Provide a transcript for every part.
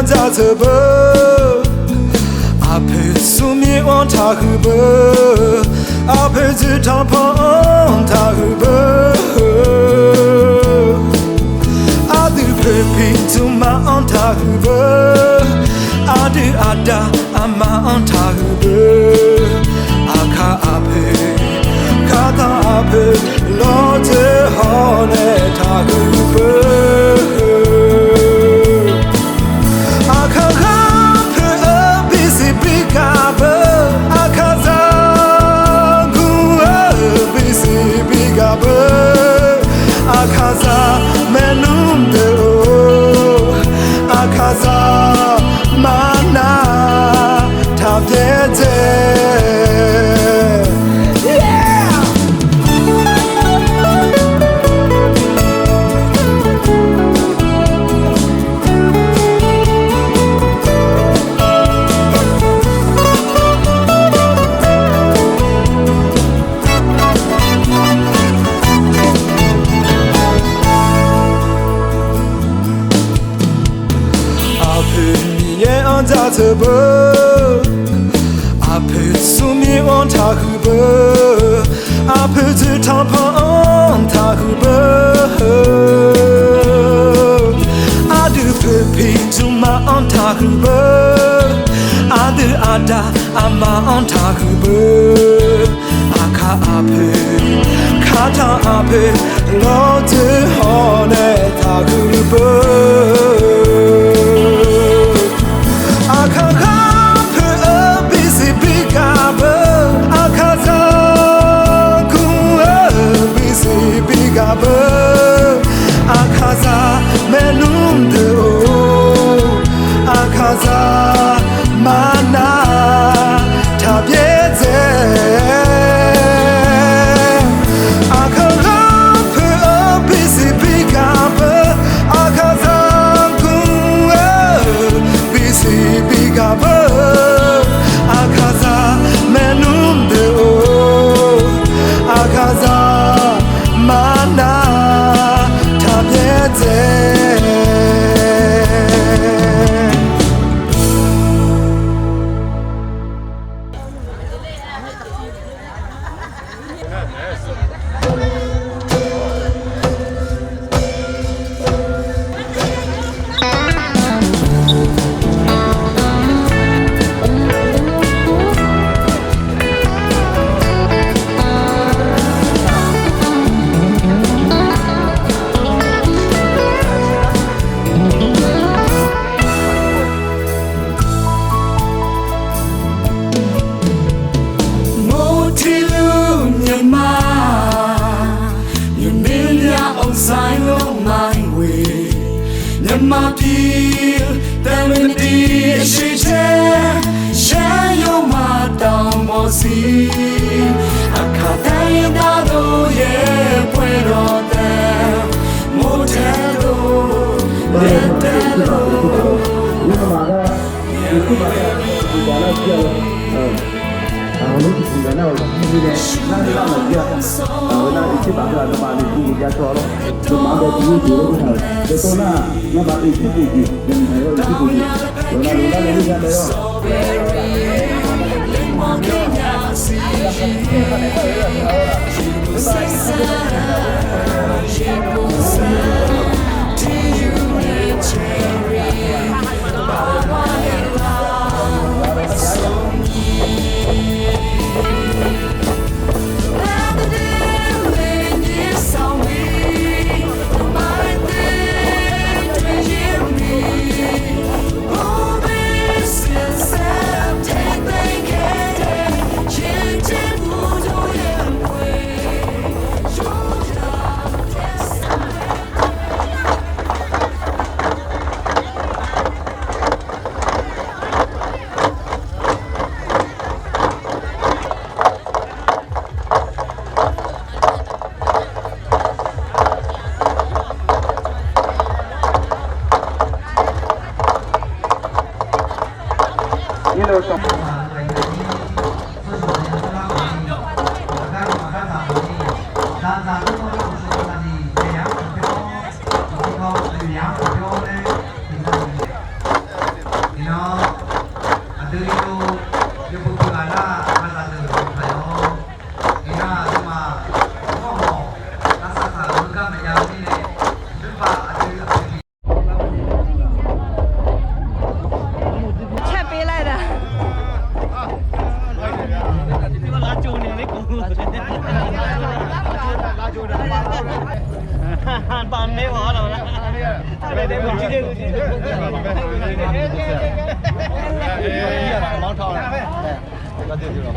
자서버 앞에 숨이 온 타흐버 앞에 지타폰 타흐버 아들 페피 투마 온 타흐버 아들 아다 아마 온 타흐버 아카 앞에 가다 앞에 로제 호네 타흐버 Akaza menumdo Akaza mana tabyete 자서버 앞에 숨이 온 타흐버 앞에 지타폰 타흐버 아들 페피 주마 온 타흐버 아들 아다 아마 온 타흐버 아카 앞에 카타 앞에 로드 호네 타흐버 Akaza menumdo Akaza mana tabyeze Akaza pe bisi bigaba Akaza bisi bigaba Akaza menumdo Akaza mana My dear, then when the she share your madam was he. A catayado, ye, puedo there, motelo, 毛超了，这个就是了。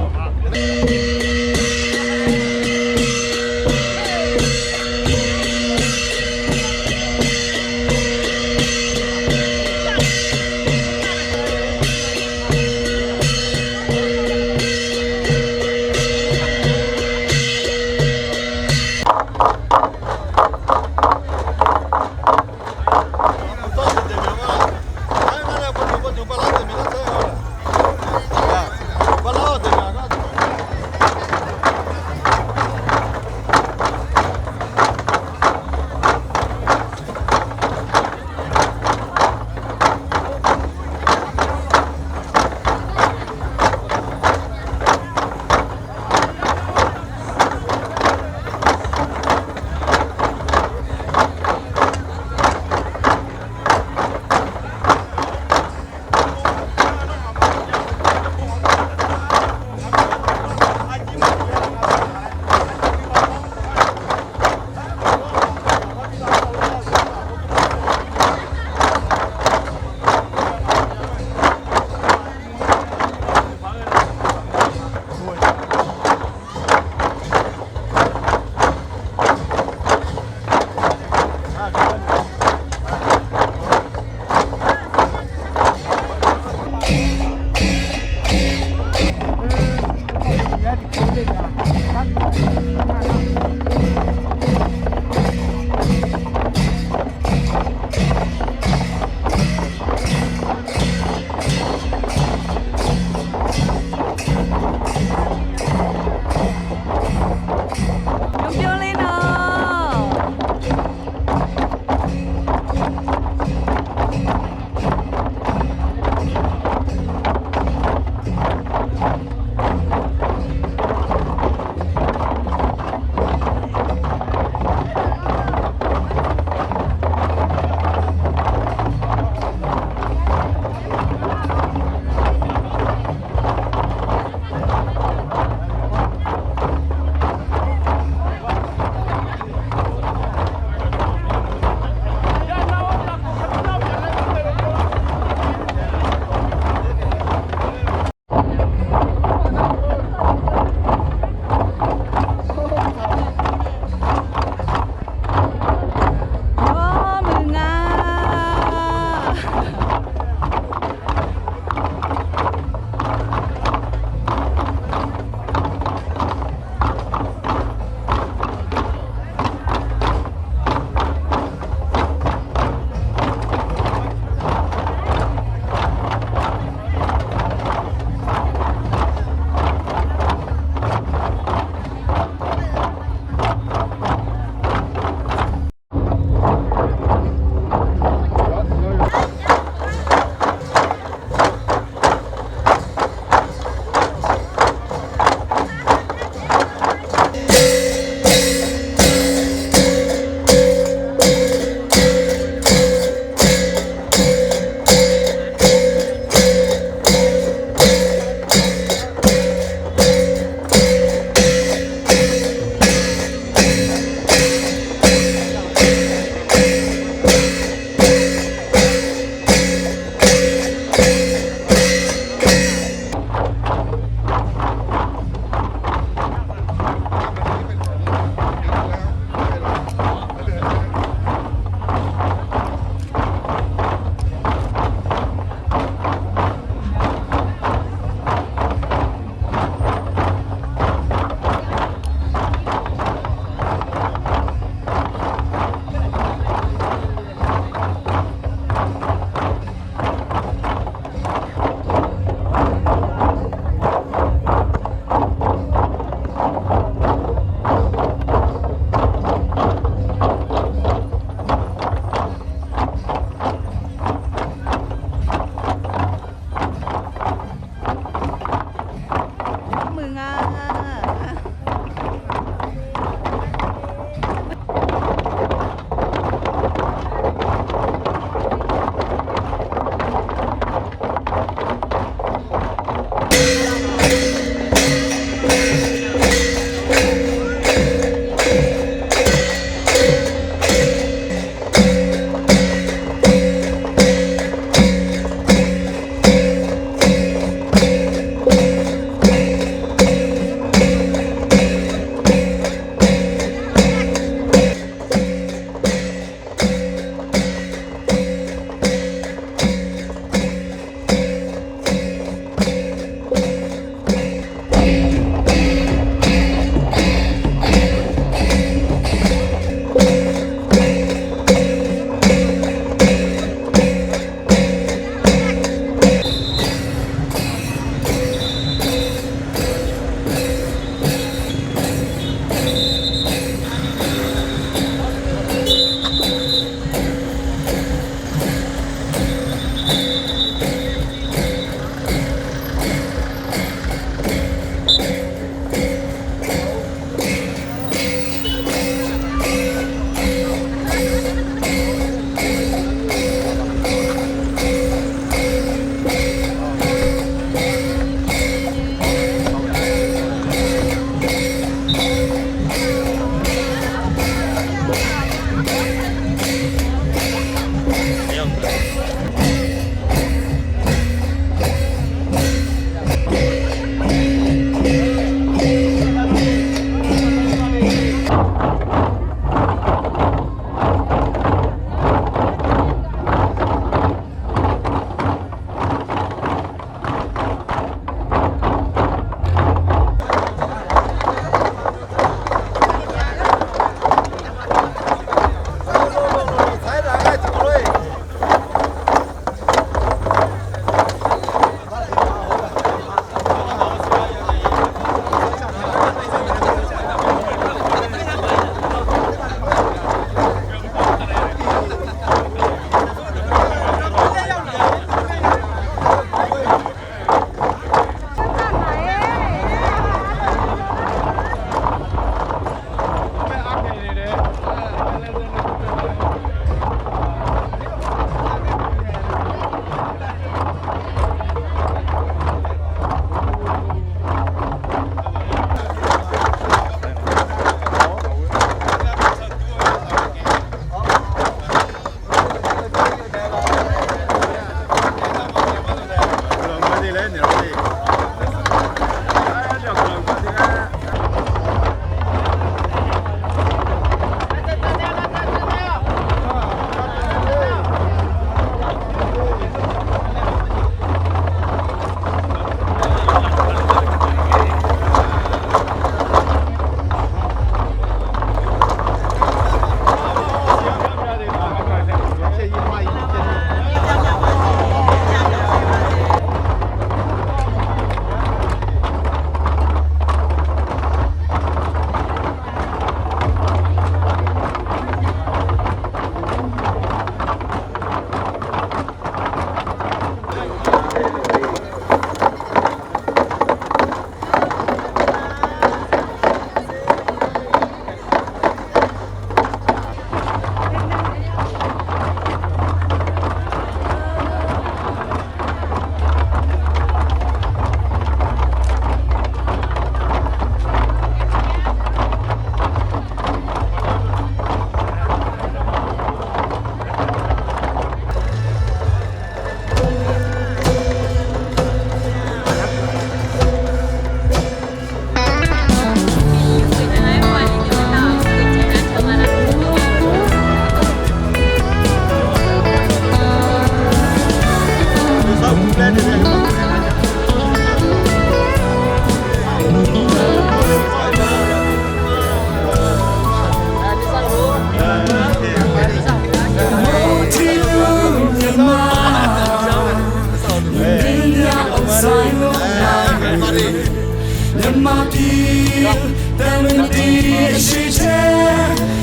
时间，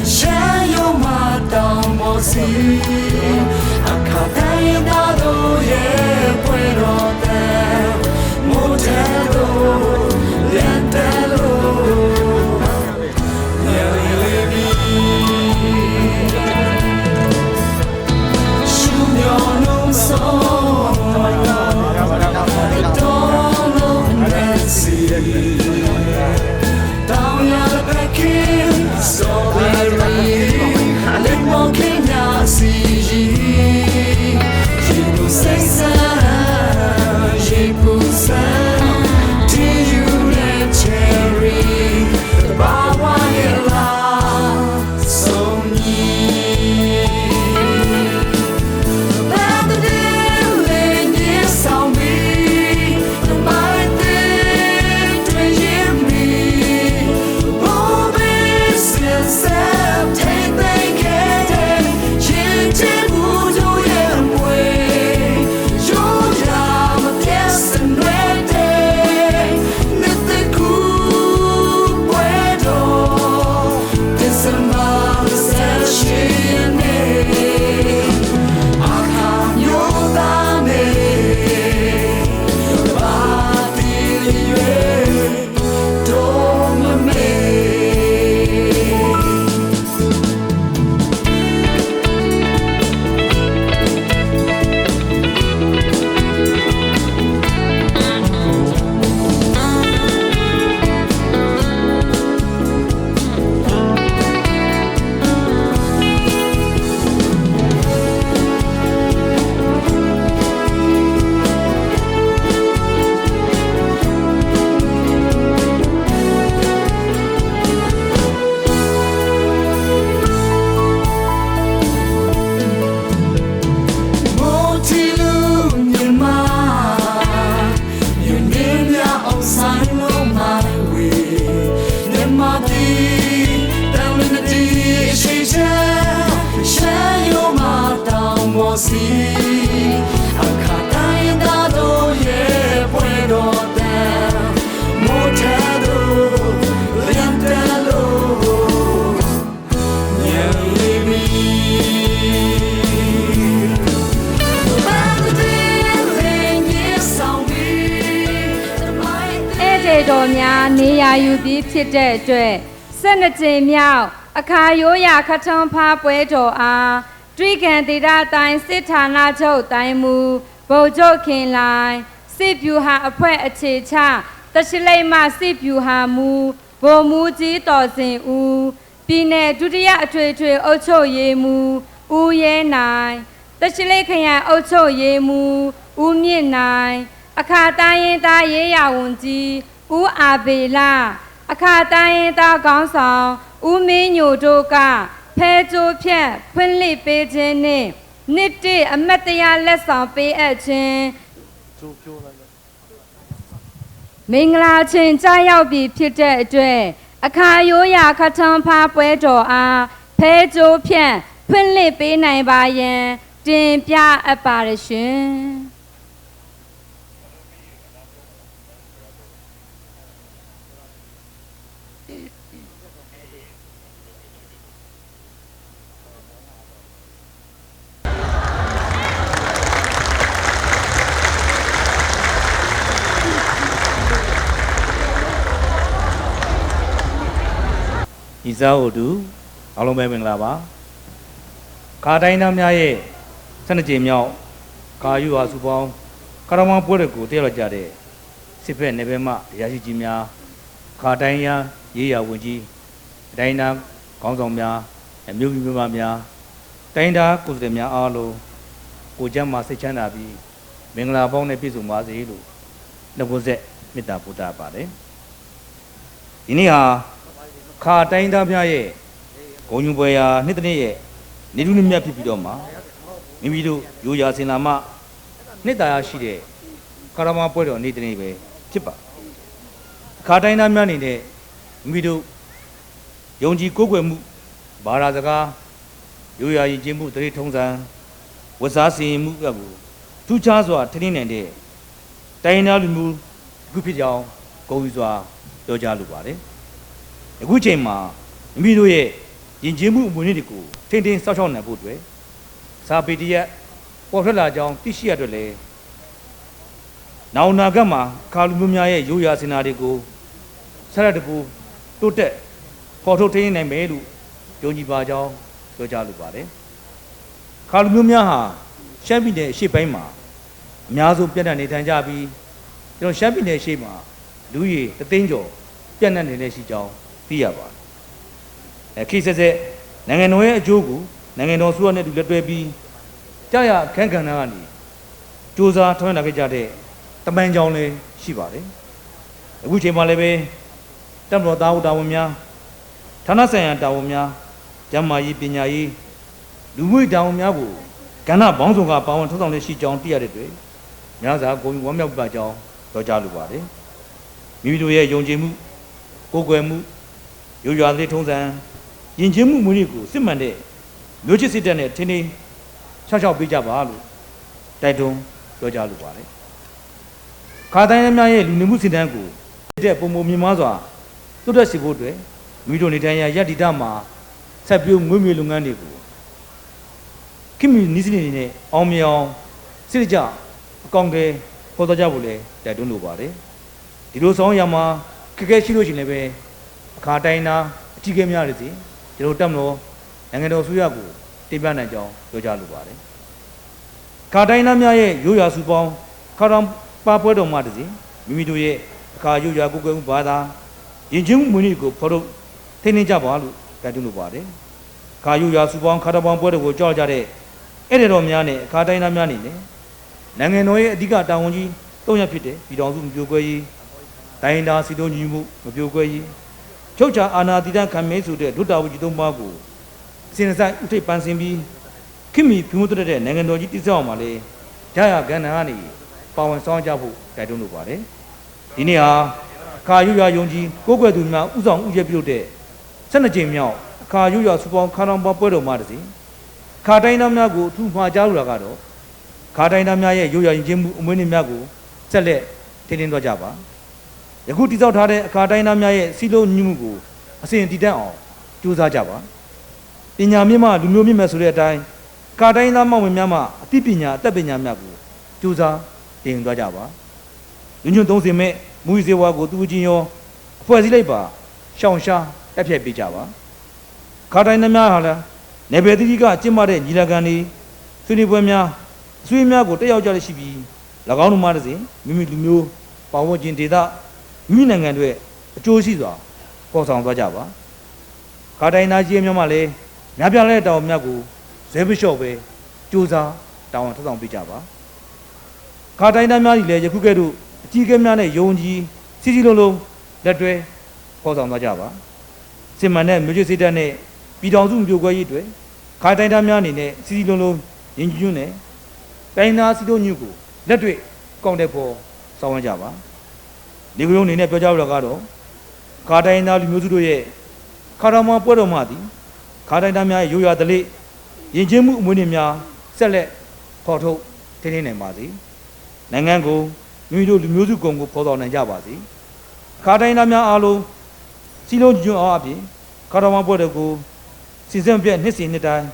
山有马到莫西，阿卡带大都也会落的，莫太多，连带路，年里里，树苗浓松。တော်များနေရာယူပြီးဖြစ်တဲ့အတွက်12ကြိမ်မြောက်အခါရိုးရာခထွန်းဖားပွဲတော်အားတွိဂံဒေသတိုင်းစစ်ဌာနချုပ်တိုင်းမူဗိုလ်ချုပ်ခင်လိုင်စစ်ဗျူဟာအဖွဲ့အခြေချတရှိလိမ့်မှစစ်ဗျူဟာမူဗိုလ်မှူးကြီးတော်စင်ဦးပြည်နယ်ဒုတိယအထွေထွေအုပ်ချုပ်ရေးမှူးဦးရဲနိုင်တရှိလိမ့်ခရိုင်အုပ်ချုပ်ရေးမှူးဦးမြင့်နိုင်အခါတိုင်းရင်းသားရေးရာဝန်ကြီးဦးအာဘေလာအခါတိုင်းရင်းသားခေါင်းဆောင်ဦးမင်းညိုတို့ကဖဲကြိုးဖြတ်ဖွင့်လှစ်ပေးခြင်းနှင့်နှစ်တအမတ်တရားလက်ဆောင်ပေးအပ်ခြင်းမင်္ဂလာချင်းကြားရောက်ပြီးဖြစ်တဲ့အတွက်အခါရိုးရာခထွန်းဖားပွဲတော်အားဖဲကြိုးဖြတ်ဖွင့်လှစ်ပေးနိုင်ပါရန်တင်ပြအပ်ပါရရှင်ဤစားဟုတ်သူအားလုံးပဲမင်္ဂလာပါခါတိုင်းသားများရဲ့12ကြိမ်မြောက်ကာယူဟာစုပေါင်းကာရမောင်းပွဲတွေကိုတည့်ရောက်ကြတဲ့စစ်ဖက်နယ်ပယ်မှရရှိကြီးများခါတိုင်းရရေးရာဝန်ကြီးတိုင်းသားခေါင်းဆောင်များမြို့ပြည်မြို့များတိုင်းသားကိုယ်စားလှယ်များအားလုံးကိုကြမ်းမှာစိတ်ချမ်းသာပြီးမင်္ဂလာပေါင်းနဲ့ပြည့်စုံပါစေလို့နှုတ်ဆက်မေတ္တာပို့တာပါတယ်ဒီနေ့ဟာခါတိုင်းသားများရဲ့ဂုဏ်ယူပွဲရာနှစ်တနည်းရဲ့နေလူမြတ်ဖြစ်ပြီးတော့မှမိမိတို့ရိုးရာစင်လာမှနှစ်သာရရှိတဲ့ကာရမပွဲတော်နေ့တနည်းပဲဖြစ်ပါခါတိုင်းသားများအနေနဲ့မိမိတို့ယုံကြည်ကိုးကွယ်မှုဘာသာစကားရိုးရာယဉ်ကျေးမှုတရေထုံးစံဝတ်စားစီရင်မှုကကိုထူးခြားစွာထင်းထင်းနိုင်တဲ့တိုင်းသားလူမျိုးခုဖြစ်ကြောင်းဂုဏ်ယူစွာပြောကြားလိုပါတယ်အခုချိန်မှာ မိမိတို့ရဲ့ယဉ်ကျေးမှုအမွေအနှစ်တွေကိုထိန်းသိမ်းစောင့်ရှောက်နိုင်ဖို့အတွက်စာပေတရက်ပေါ်ထွက်လာကြောင်းသိရှိရအတွက်လည်းနောင်နာဂတ်မှာအခါလူမျိုးများရဲ့ရိုးရာစင်နာတွေကိုဆက်လက်တကူတိုးတက်ပေါ်ထုတ်ထိန်းနိုင်မယ်လို့ယုံကြည်ပါကြောင်းပြောကြားလိုပါတယ်။ခါလူမျိုးများဟာရှမ်းပြည်နယ်အရှေ့ပိုင်းမှာအများဆုံးပြန့်နှံ့နေထိုင်ကြပြီးကျွန်တော်ရှမ်းပြည်နယ်အရှေ့မှာလူဦးရေ3သိန်းကျော်ပြန့်နှံ့နေရှိကြောင်းသိရပါတယ်။ခိဆက်ဆက်နိုင်ငံတော်ရဲ့အကျိုးကိုနိုင်ငံတော်ဆိုရနဲ့တူလက်တွဲပြီးကြားရခန့်ကဏ္ဍကနေစ조사ထွန်းလာခဲ့ကြတဲ့တမန်ကြောင်လည်းရှိပါတယ်။အခုချိန်မှာလည်းပဲတပ်မတော်သားဦးတာဝန်များဌာနဆိုင်ရာတာဝန်များကျန်းမာရေးပညာရေးလူမှုတာဝန်များကိုကဏ္ဍပေါင်းစုံကပါဝင်ထောက်ဆောင်လက်ရှိကြောင်းသိရတဲ့အတွက်များစွာဂုဏ်ယူဝမ်းမြောက်ပါကြောင်းပြောကြားလိုပါတယ်။မိမိတို့ရဲ့ယုံကြည်မှုကိုယ်ကွယ်မှုရိုးရာသစ်ထုံးစံယဉ်ကျေးမှုမျိုးတွေကိုစစ်မှန်တဲ့မျိုးချစ်စစ်တပ်နဲ့ထင်းထင်းချောက်ချောက်ပေးကြပါလို့တိုက်တွန်းပြောကြားလိုပါတယ်။ခါတိုင်းများရဲ့လူနေမှုစင်တန်းကိုတဲ့ပုံပုံမြင်မားစွာတိုးတက်စေဖို့အတွက်မိတို့နေထိုင်ရာရပ်တည်တာမှာဆက်ပြုမွေးမြူလုပ်ငန်းတွေကိုခင်မီနီးစနစ်နဲ့အောင်မြောင်စစ်ကြအကောင့်တွေပေါ်သွားကြဖို့လဲတိုက်တွန်းလိုပါတယ်ဒီလိုဆောင်ရမှာခက်ခဲရှိလို့ရှိရင်လည်းပဲအခါတိုင်းနာအကြီးကဲများရည်စီကျွန်တော်တက်မလို့နိုင်ငံတော်ဆိုရကိုတင်ပြနိုင်ကြောင်းပြောကြားလိုပါတယ်ခါတိုင်းနာများရဲ့ရိုးရာစုပေါင်းခါတော်ပါပွဲတော်မှာတည်းမိမိတို့ရဲ့အခါရိုးရာကိုယ်ကွယ်မှုဘာသာယဉ်ကျေးမှုမွေးနေ့ကိုဖော်ထုတ်ထိန်းသိမ်းကြပါလို့တိုက်တွန်းလိုပါတယ်ခါရိုးရာစုပေါင်းခါတော်ပေါင်းပွဲတော်ကိုကြောက်ကြတဲ့အဲ့ဒီတော်များနဲ့အခါတိုင်းသားများနေနဲ့နိုင်ငံတော်ရဲ့အဓိကတာဝန်ကြီး၃ရပ်ဖြစ်တဲ့ပြည်တော်စုမပြိုကွဲရေးတိုင်းသားစီတုံးညီမှုမပြိုကွဲရေးချုပ်ချာအာဏာတည်တံ့ခံမဲဆိုတဲ့ဒုတာဝကြီး၃ပါးကိုအစဉ်အဆက်ဥထိပ်ပန်းဆင်ပြီးခင်မီပြုံးသွတ်တဲ့နိုင်ငံတော်ကြီးတည်ဆောက်အောင်ပါလေရရကဏ္ဍကနေပါဝင်ဆောင်ကြဖို့တိုက်တွန်းလိုပါတယ်ဒီနေ့ဟာအခါရိုးရာယုံကြည်ကိုးကွယ်သူများဥဆောင်ဥရပြုတ်တဲ့12ကြိမ်မြောက်အခါရိုးရာစုပေါင်းခါတော်ပါပွဲတော်မှာတည်းခါတိုင်းသားများကိုအထူးမှာကြားလိုတာကတော့ခါတိုင်းသားများရဲ့ရိုးရာယဉ်ကျေးမှုအမွေးနေ့များကိုဆက်လက်ထိန်းသိမ်းသွားကြပါယခုတည်ဆောက်ထားတဲ့အခါတိုင်းသားများရဲ့စီလုံးညှိမှုကိုအစဉ်တည်တတ်အောင်ကြိုးစားကြပါပညာမြင့်မှလူမျိုးမြင့်မဲ့ဆိုတဲ့အတိုင်းခါတိုင်းသားမောင်ဝင်များမှအသိပညာအတတ်ပညာများကိုကြိုးစားတင်သွားကြပါညွန့်သုံးစင်မဲ့မူဇေဝါကိုသူချင်းရောအဖွဲ့စည်းလိုက်ပါရှောင်ရှားတက်ဖြတ်ပေးကြပါခါတိုင်းသားများဟာလားနေပယ်တိကကျင့်မတဲ့ညီလာခံတွေဆွေးနွေးပွဲများအဆွေးများကိုတက်ရောက်ကြရရှိပြီး၎င်းတို့မှတည်းမိမိလူမျိုးပါဝင်ခြင်းဒေသမိမိနိုင်ငံတွေအကျိုးရှိစွာပေါ်ဆောင်သွားကြပါခါတိုင်းသားကြီးများမှလည်းများပြားတဲ့တောင်များကိုဇဲဘလျှော့ပဲစူးစမ်းတောင်းထဆောင်ပေးကြပါခါတိုင်းသားများကြီးလည်းယခုကဲ့သို့အကြီးကဲများနဲ့ယုံကြည်စီစီလုံးလုံးလက်တွဲပေါ်ဆောင်သွားကြပါစစ်မှန်တဲ့မျိုးချစ်စိတ်ဓာတ်နဲ့ပြည်တော်စုမျိုးကွဲရေးတွေခါတိုင်းသားများအနေနဲ့စီစီလုံးလုံးယဉ်ကျေးနဲ့တိုင်းသားစီတို့ညုကိုလက်တွေ့ကောင်းတဲ့ပေါ်ဆောင်ရကြပါဒီကုရုံအနေနဲ့ပြောကြလို့ကတော့ခါတိုင်းသားလူမျိုးစုတို့ရဲ့ခါတော်မှာပွဲတော်မှာသည်ခါတိုင်းသားများရဲ့ရိုးရာဓလေ့ယဉ်ကျေးမှုအမွေးနေ့များဆက်လက်ဖော်ထုတ်ထိန်းသိမ်းနိုင်ပါစေနိုင်ငံကိုမိမိတို့လူမျိုးစုကုံကိုဖော်ဆောင်နိုင်ကြပါစေခါတိုင်းသားများအားလုံးစီလုံးညွန့်အောင်အပြင်ခါတော်မှာပွဲတော်ကိုစီစဉ်ပြည့်နှစ်စဉ်နှစ်တိုင်း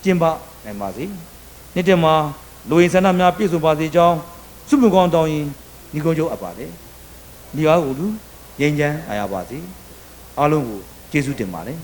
ကျင်းပနိုင်ပါစေနေ့တည်းမှာလူရင်ဆန္ဒများပြည့်စုံပါစေကြောင်းစုမှုကောင်းတောင်းရင်ညီကုန်းကျိုးအပ်ပါတယ်ဒီအားကိုလူငြိမ်းချမ်းအားရပါစေအားလုံးကိုကျေးဇူးတင်ပါတယ်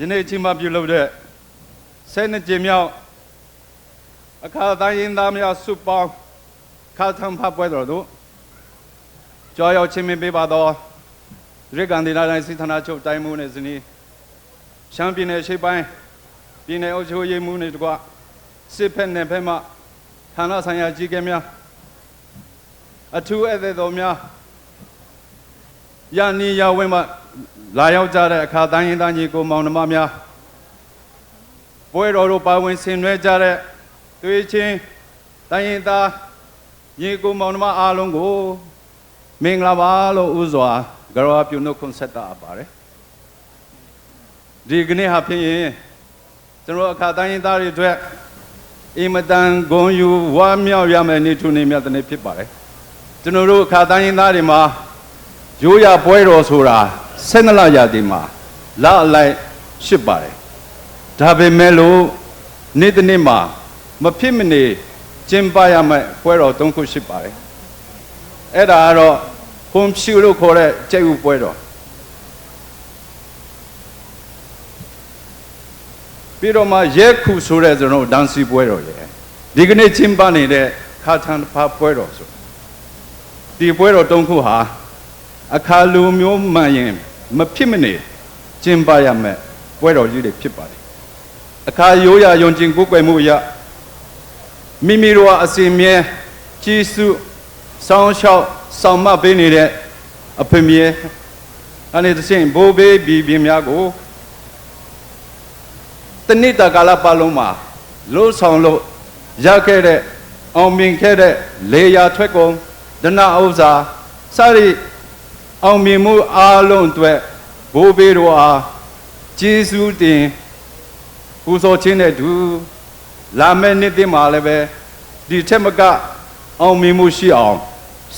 ယနေ့ချိန်မှာပြုလုပ်တဲ့12ကြိမ်မြောက်အခါတိုင်းရင်းသားများစုပေါင်းခါထံဖပွဲတော်တို့ကြောရောက်ချင်းမပေးပါတော့ရက္ကန်ဒေသတိုင်းစစ်ဌာနချုပ်တိုင်းမှုနဲ့ဇနီးရှမ်းပြည်နယ်ရှိပိုင်းပြည်နယ်အုပ်ချုပ်ရေးမှူးနဲ့တကွစစ်ဖက်နယ်ဖက်မှဌာနဆိုင်ရာကြီးကဲများအထူးဧည့်သည်တော်များ ယာနီယာဝင်းမှလာရောက်ကြတဲ့အခါတိုင်းရင်းသားညီကိုမောင်နှမများပွဲတော်တို့ပါဝင်ဆင်နွှဲကြတဲ့တွေ့ချင်းတိုင်းရင်းသားညီကိုမောင်နှမအားလုံးကိုမင်္ဂလာပါလို့ဥစွာဂရဝပြုနှုတ်ခွန်းဆက်တာပါတယ်ဒီကနေ့ဟာဖြစ်ရင်ကျွန်တော်အခါတိုင်းရင်းသားတွေအတွက်အင်မတန်ဂုဏ်ယူဝါမြောက်ရမယ့်နေ့ထူးနေ့မြတ်တဲ့နေ့ဖြစ်ပါတယ်ကျွန်တော်တို့အခါတိုင်းရင်းသားတွေမှာရိုးရပွဲတော်ဆိုတာ12လရာသီမှာလအလိုက်ရှိပါတယ်ဒါပေမဲ့လို့နေ့တစ်နေ့မှာမဖြစ်မနေကျင်းပရမယ့်ပွဲတော်3ခုရှိပါတယ်အဲ့ဒါကတော့ဟုံဖြူလို့ခေါ်တဲ့ကျဲဥပွဲတော်ပြီးတော့မှရဲခုဆိုတဲ့ကျွန်တော်ဒန်စီပွဲတော်ရဲ့ဒီကနေ့ကျင်းပနေတဲ့ခါထန်ဖာပွဲတော်ဆိုဒီပွဲတော်3ခုဟာအခါလူမျိုးမှန်ရင်မဖြစ်မနေကျင်းပရမယ်ပွဲတော်ကြီးတွေဖြစ်ပါတယ်အခါရိုးရာယုံကြည်ကိုယ်ကွယ်မှုအရမိမိတို့အစီအမြဲကြီးစုဆောင်းလျှောက်ဆောင်မပေးနေတဲ့အဖေမြဲအနေနဲ့ရှင်ဘိုးဘေးပြည်ပြင်းများကိုတဏိတကာလပတ်လုံးမှာလို့ဆောင်လို့ရခဲ့တဲ့အောင်မြင်ခဲ့တဲ့လေယာထွက်ကုန်ဒနာဥစ္စာစရိအောင်မြင်မှုအားလုံးအတွက်ဘိုးဘေးတို့အားကျေးဇူးတင်ပူဇော်ခြင်းနဲ့တူလာမယ့်နေ့တည်းမှာလည်းပဲဒီထက်မကအောင်မြင်မှုရှိအောင်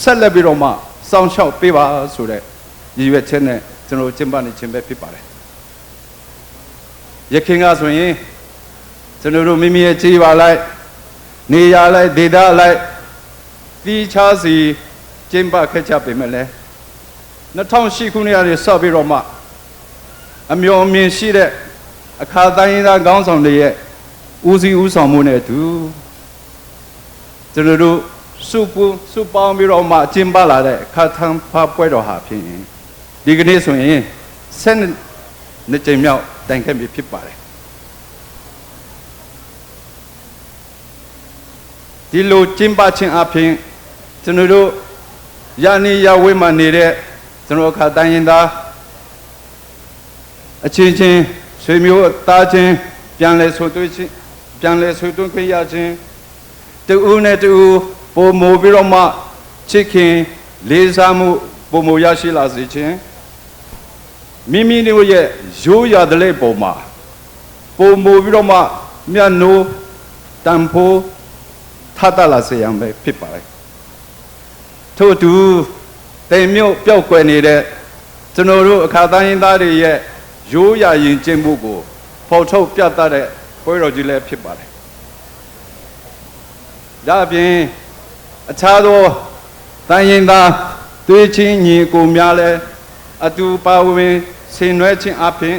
ဆက်လက်ပြီးတော့မှစောင့်ရှောက်ပေးပါဆိုတဲ့ရည်ရွယ်ချက်နဲ့ကျွန်တော်ကျင်းပနေခြင်းပဲဖြစ်ပါတယ်ရခင်ကဆိုရင်ကျွန်တော်တို့မိမိရဲ့ခြေပါလိုက်နေရလိုက်ဒေတာလိုက်တီးခြားစီကျင်းပခဲ့ကြပေမဲ့လည်း2008ခုနှစ်ကနေစပြီးတော့မှအမျှော်အမြင်ရှိတဲ့အခါတိုင်းရင်းသားခေါင်းဆောင်တွေရဲ့ဦးစီးဦးဆောင်မှုနဲ့အတူကျွန်တော်တို့စုပေါင်းပြီးတော့မှကျင်းပလာတဲ့အခါထမ်းဖားပွဲတော်ဟာဖြစ်ရင်ဒီကနေ့ဆိုရင်12ကြိမ်မြောက်တိုင်ခဲ့ပြီဖြစ်ပါတယ်ဒီလိုကျင်းပခြင်းအပြင်ကျွန်တော်တို့ယာနီယာဝေးမှာနေတဲ့ကျွန်တော်အခါတိုင်းရင်းသားအချင်းချင်းဆွေမျိုးသားချင်းပြန်လဲဆိုတွေ့ချင်းပြန်လဲဆွေတွန်းခွင့်ရခြင်းတူဦးနဲ့တူပုံမိုပြီးတော့မှချစ်ခင်လေးစားမှုပုံမိုရရှိလာစေခြင်းမိမိတို့ရဲ့ရိုးရာတဲ့လေပုံမှာပုံမိုပြီးတော့မှမြတ်နိုးတန်ဖိုးထပ်တလာစေရမယ်ဖြစ်ပါတယ်ထို့တူတိမ်မြုပ်ပျောက်ကွယ်နေတဲ့ကျွန်တော်တို့အခါတိုင်းရင်းသားတွေရဲ့ရိုးရာရင်ကျင့်မှုကိုဖော်ထုတ်ပြသတဲ့ပွဲတော်ကြီးလည်းဖြစ်ပါတယ်ဒါအပြင်အခြားသောတိုင်းရင်းသားသွေးချင်းညီကိုများလည်းအတူပါဝင်ဆင်နွှဲခြင်းအပြင်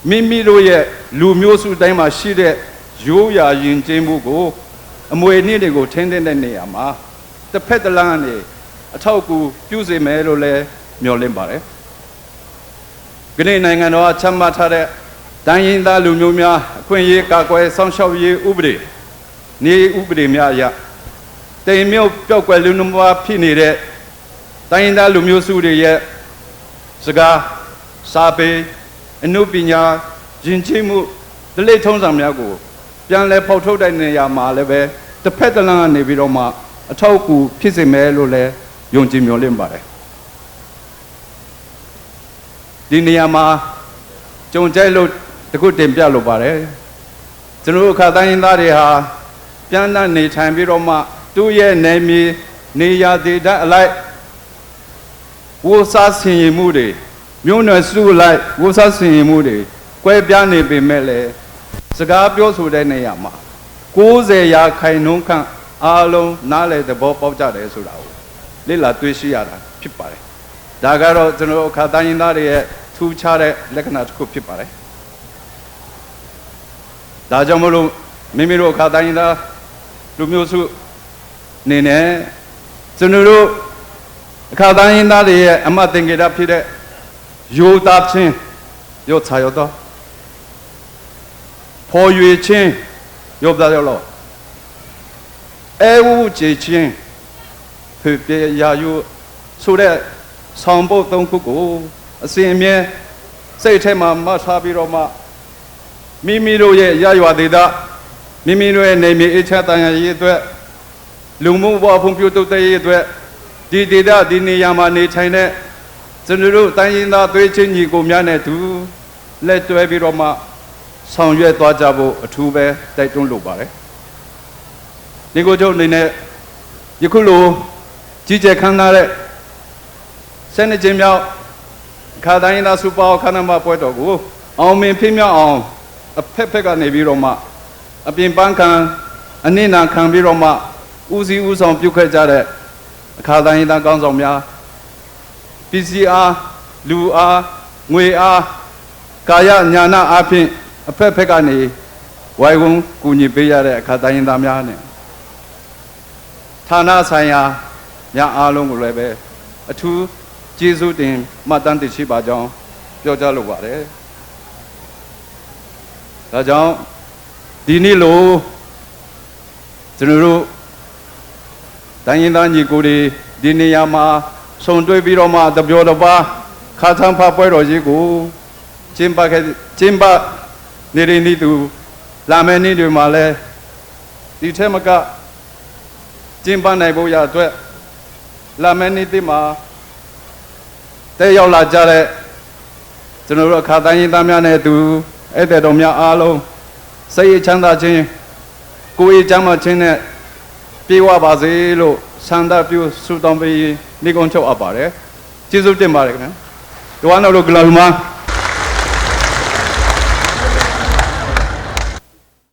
မိမိတို့ရဲ့လူမျိုးစုတိုင်းမှာရှိတဲ့ရိုးရာရင်ကျင့်မှုကိုအမွေအနှစ်တွေကိုထင်းတဲ့နေရာမှာတစ်ဖက်တစ်လမ်းကနေအထောက်အကူပြုစေမယ်လို့လည်းမျှော်လင့်ပါတယ်။ဒီနေ့နိုင်ငံတော်ချမှတ်ထားတဲ့တိုင်းရင်းသားလူမျိုးများအခွင့်အရေးကာကွယ်စောင့်ရှောက်ရေးဥပဒေနေဥပဒေများအရတိမ်မြုပ်ပျောက်ကွယ်လူနှမဖြစ်နေတဲ့တိုင်းရင်းသားလူမျိုးစုတွေရဲ့စကားစာပေအနုပညာယဉ်ကျေးမှုဒလိထုံးစံများကိုပြန်လည်ဖော်ထုတ်တဲ့နေရာမှာလည်းပဲတစ်ဖက်တစ်လမ်းကနေပြီးတော့မှအထောက်အကူဖြစ်စေမယ်လို့လည်းယုံကြည်မျှော်လင့်ပါတယ်ဒီနေရာမှာကြုံကြိုက်လို့တခုတင်ပြလိုပါတယ်ကျွန်တော်တို့အခါတိုင်းရင်းသားတွေဟာပြန်တတ်နေထိုင်ပြီးတော့မှသူ့ရဲ့နေမြေနေရာဒေသအလိုက်ဝိစားဆင်ရင်မှုတွေမျိုးနွယ်စုလိုက်ဝိစားဆင်ရင်မှုတွေကွဲပြားနေပေမဲ့လည်းစကားပြောဆိုတဲ့နေရာမှာ90ရာခိုင်နှုန်းခန့်အားလုံးနားလည်သဘောပေါက်ကြတယ်ဆိုတာကိုလေ့လာတွေ့ရှိရတာဖြစ်ပါတယ်ဒါကတော့ကျွန်တော်အခါတိုင်းရင်းသားတွေရဲ့ထူးခြားတဲ့လက္ခဏာတစ်ခုဖြစ်ပါတယ်ဒါကြောင့်မလို့မိမိတို့အခါတိုင်းရင်းသားလူမျိုးစုနေနဲ့ကျွန်တော်တို့အခါတိုင်းရင်းသားတွေရဲ့အမတ်သင်္ကေတဖြစ်တဲ့ယောသားချင်းယောချာယောတော့ဖော်ရွေချင်းယောသားယောလောအဲဝူချေချင်းဖေပြရာယု ဆိုတဲ့ဆောင်ပုတ်၃ခုကိုအစဉ်အမြဲစိတ်ထဲမှာမှတ်ထားပြီးတော့မှမိမိတို့ရဲ့ရရွာဒေသမိမိတို့ရဲ့နေမြေအချမ်းတန်ရရေးအတွက်လူမှုဘဝဖွံ့ဖြိုးတိုးတက်ရေးအတွက်ဒီဒေသဒီနေရာမှာနေထိုင်တဲ့ကျွန်တော်တို့တိုင်းရင်းသားသွေးချင်းညီကိုများနဲ့တူလက်တွဲပြီးတော့မှဆောင်ရွက်သွားကြဖို့အထူးပဲတိုက်တွန်းလိုပါတယ်ဒီကိုချုပ်အနေနဲ့ယခုလိုကြီးကျယ်ခမ်းနားတဲ့12ကြိမ်မြောက်ခါတိုင်းသားစုပေါင်းခန္ဓာမပွဲတော်ကိုအောင်မြင်ဖြစ်မြောက်အောင်အဖက်ဖက်ကနေပြီးတော့မှအပြင်ပန်းခံအနစ်နာခံပြီးတော့မှဦးစီးဦးဆောင်ပြုခဲ့ကြတဲ့အခါတိုင်းသားကောင်းဆောင်များ PCR လူအားငွေအားကာယညာနာအဖြစ်အဖက်ဖက်ကနေဝိုင်းဝန်းကူညီပေးရတဲ့အခါတိုင်းသားများနဲ့ဌာနဆိုင်ရာများအားလုံးကိုလည်းပဲအထူးကျေးဇူးတင်မှတ်တမ်းတင်ရှိပါကြောင်းပြောကြားလိုပါတယ်။ဒါကြောင့်ဒီနေ့လိုကျွန်တော်တို့တိုင်းရင်းသားညီကိုတွေဒီနေရာမှာဆုံတွေ့ပြီးတော့မှတပြောတပါခါထမ်းဖပွဲတော်ကြီးကိုကျင်းပနေရနေသူလာမယ့်နေ့တွေမှာလည်းဒီထက်မကကျင်းပနိုင်ဖို့ရအတွက်လာမယ့်နေ့တွေမှာတဲ့ရောက်လာကြတဲ့ကျွန်တော်တို့အခါတိုင်းရင်းသားများနဲ့အတူဧည့်သည်တော်များအားလုံးစိတ်ချမ်းသာခြင်းကိုယ်ရေးချမ်းသာခြင်းနဲ့ပြေဝပါစေလို့ဆန္ဒပြုဆုတောင်းပေးနေကုန်ချုပ်အပ်ပါတယ်ကျေးဇူးတင်ပါတယ်ခင်ဗျာဒီဝါနော်လို့ဂလာလူမာ